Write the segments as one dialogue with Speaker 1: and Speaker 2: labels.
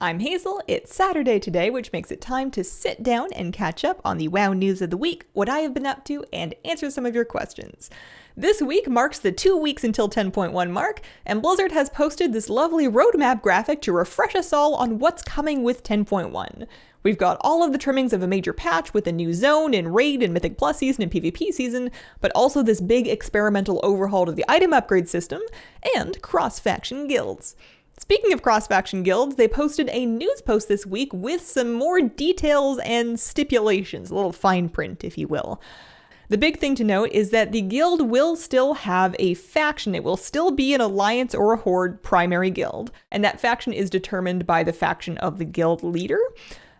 Speaker 1: I'm Hazel, it's Saturday today, which makes it time to sit down and catch up on the WoW news of the week, what I have been up to, and answer some of your questions. This week marks the 2 weeks until 10.1 mark, and Blizzard has posted this lovely roadmap graphic to refresh us all on what's coming with 10.1. We've got all of the trimmings of a major patch with a new zone in Raid and Mythic Plus season and PvP season, but also this big experimental overhaul to the item upgrade system, and cross-faction guilds. Speaking of cross-faction guilds, they posted a news post this week with some more details and stipulations, a little fine print, if you will. The big thing to note is that the guild will still have a faction. It will still be an alliance or a horde primary guild, and that faction is determined by the faction of the guild leader.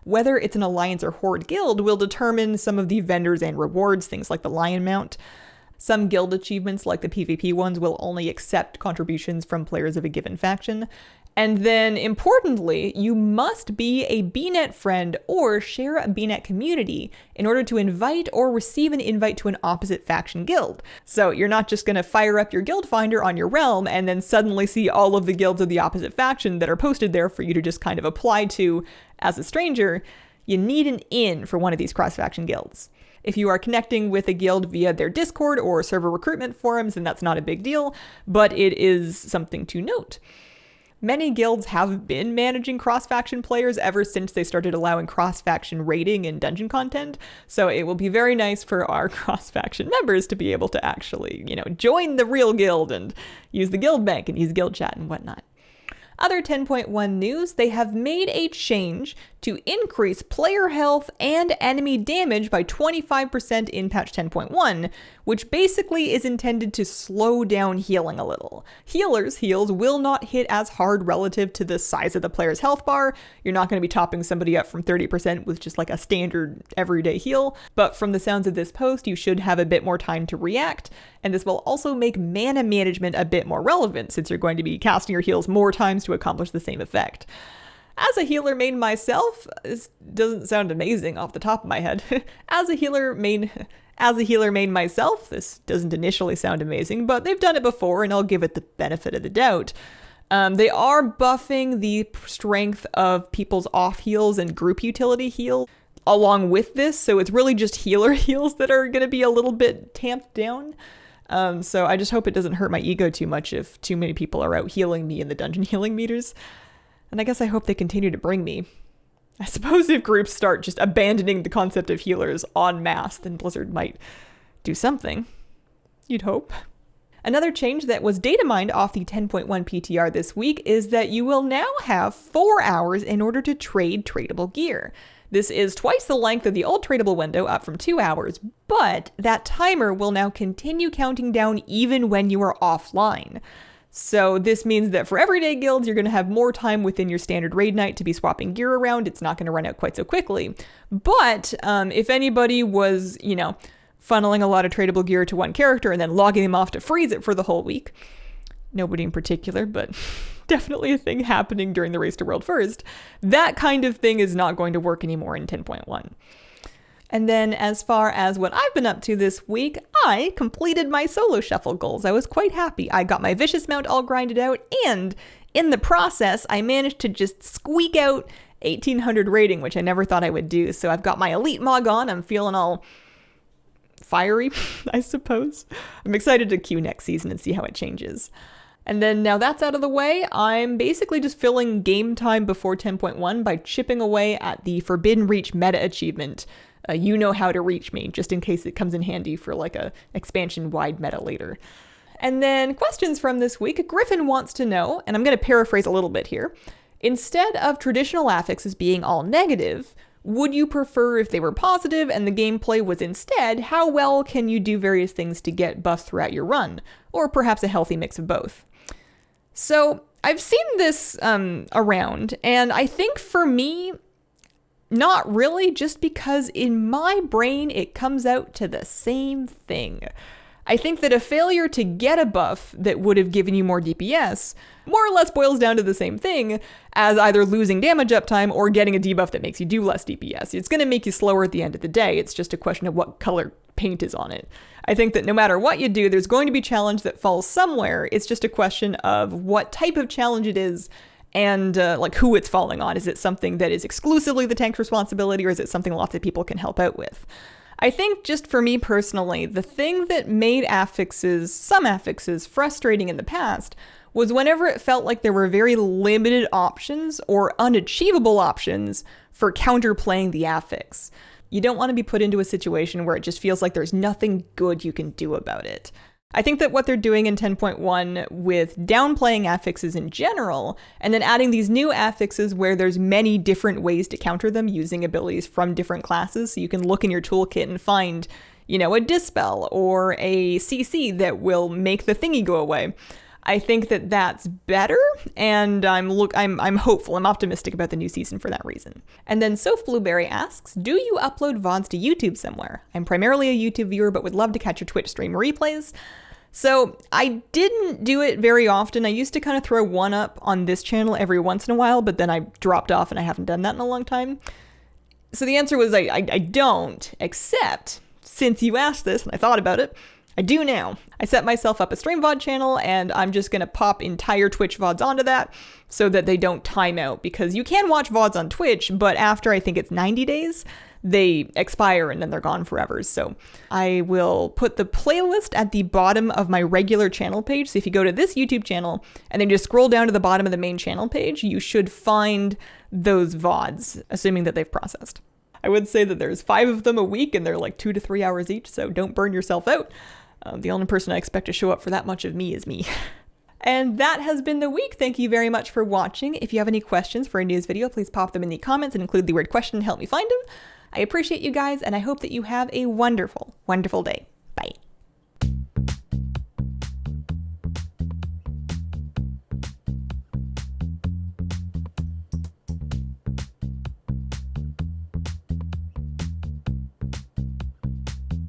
Speaker 1: Whether it's an alliance or horde guild will determine some of the vendors and rewards, things like the Lion Mount. Some guild achievements, like the PvP ones, will only accept contributions from players of a given faction. And then, importantly, you must be a BNet friend or share a BNet community in order to invite or receive an invite to an opposite faction guild. So you're not just going to fire up your guild finder on your realm and then suddenly see all of the guilds of the opposite faction that are posted there for you to just kind of apply to as a stranger. You need an in for one of these cross-faction guilds. If you are connecting with a guild via their Discord or server recruitment forums, then that's not a big deal, but it is something to note. Many guilds have been managing cross-faction players ever since they started allowing cross-faction raiding and dungeon content, so it will be very nice for our cross-faction members to be able to actually, join the real guild and use the guild bank and use guild chat and whatnot. Other 10.1 news, they have made a change to increase player health and enemy damage by 25% in patch 10.1, which basically is intended to slow down healing a little. Healers' heals will not hit as hard relative to the size of the player's health bar. You're not going to be topping somebody up from 30% with just like a standard everyday heal, but from the sounds of this post, you should have a bit more time to react, and this will also make mana management a bit more relevant, since you're going to be casting your heals more times to accomplish the same effect. As a healer main myself, this doesn't sound amazing off the top of my head. As a healer main myself, this doesn't initially sound amazing, but they've done it before and I'll give it the benefit of the doubt. They are buffing the strength of people's off heals and group utility heal along with this, so it's really just healer heals that are going to be a little bit tamped down. So I just hope it doesn't hurt my ego too much if too many people are out healing me in the dungeon healing meters. And I guess I hope they continue to bring me. I suppose if groups start just abandoning the concept of healers en masse, then Blizzard might do something. You'd hope. Another change that was data mined off the 10.1 PTR this week is that you will now have 4 hours in order to trade tradable gear. This is twice the length of the old tradable window, up from 2 hours, but that timer will now continue counting down even when you are offline. So this means that for everyday guilds, you're going to have more time within your standard raid night to be swapping gear around. It's not going to run out quite so quickly. But if anybody was, funneling a lot of tradable gear to one character and then logging them off to freeze it for the whole week, nobody in particular, but definitely a thing happening during the Race to World First, that kind of thing is not going to work anymore in 10.1. And then as far as what I've been up to this week, I completed my solo shuffle goals. I was quite happy. I got my Vicious Mount all grinded out, and in the process, I managed to just squeak out 1800 rating, which I never thought I would do. So I've got my Elite Mog on. I'm feeling all fiery, I suppose. I'm excited to queue next season and see how it changes. And then now that's out of the way, I'm basically just filling game time before 10.1 by chipping away at the Forbidden Reach meta achievement. You know how to reach me, just in case it comes in handy for like a expansion-wide meta later. And then questions from this week. Griffin wants to know, and I'm going to paraphrase a little bit here, instead of traditional affixes being all negative, would you prefer if they were positive and the gameplay was instead, how well can you do various things to get buffs throughout your run? Or perhaps a healthy mix of both. So I've seen this around, and I think for me, not really, just because in my brain it comes out to the same thing. I think that a failure to get a buff that would have given you more DPS more or less boils down to the same thing as either losing damage uptime or getting a debuff that makes you do less DPS. It's going to make you slower at the end of the day. It's just a question of what color paint is on it. I think that no matter what you do, there's going to be challenge that falls somewhere. It's just a question of what type of challenge it is and like who it's falling on. Is it something that is exclusively the tank's responsibility, or is it something lots of people can help out with? I think just for me personally, the thing that made some affixes frustrating in the past was whenever it felt like there were very limited options or unachievable options for counterplaying the affix. You don't want to be put into a situation where it just feels like there's nothing good you can do about it. I think that what they're doing in 10.1 with downplaying affixes in general, and then adding these new affixes where there's many different ways to counter them using abilities from different classes, so you can look in your toolkit and find, a Dispel or a CC that will make the thingy go away. I think that that's better, and I'm hopeful, I'm optimistic about the new season for that reason. And then Soph Blueberry asks, do you upload VODs to YouTube somewhere? I'm primarily a YouTube viewer, but would love to catch your Twitch stream replays. So I didn't do it very often. I used to kind of throw one up on this channel every once in a while, but then I dropped off and I haven't done that in a long time. So the answer was I don't, except since you asked this and I thought about it, I do now. I set myself up a stream VOD channel, and I'm just going to pop entire Twitch VODs onto that so that they don't time out, because you can watch VODs on Twitch, but after I think it's 90 days, they expire and then they're gone forever. So I will put the playlist at the bottom of my regular channel page. So if you go to this YouTube channel and then just scroll down to the bottom of the main channel page, you should find those VODs, assuming that they've processed. I would say that there's 5 of them a week and they're like 2 to 3 hours each, so don't burn yourself out. The only person I expect to show up for that much of me is me. And that has been the week. Thank you very much for watching. If you have any questions for a news video, please pop them in the comments and include the word question to help me find them. I appreciate you guys, and I hope that you have a wonderful, wonderful day. Bye.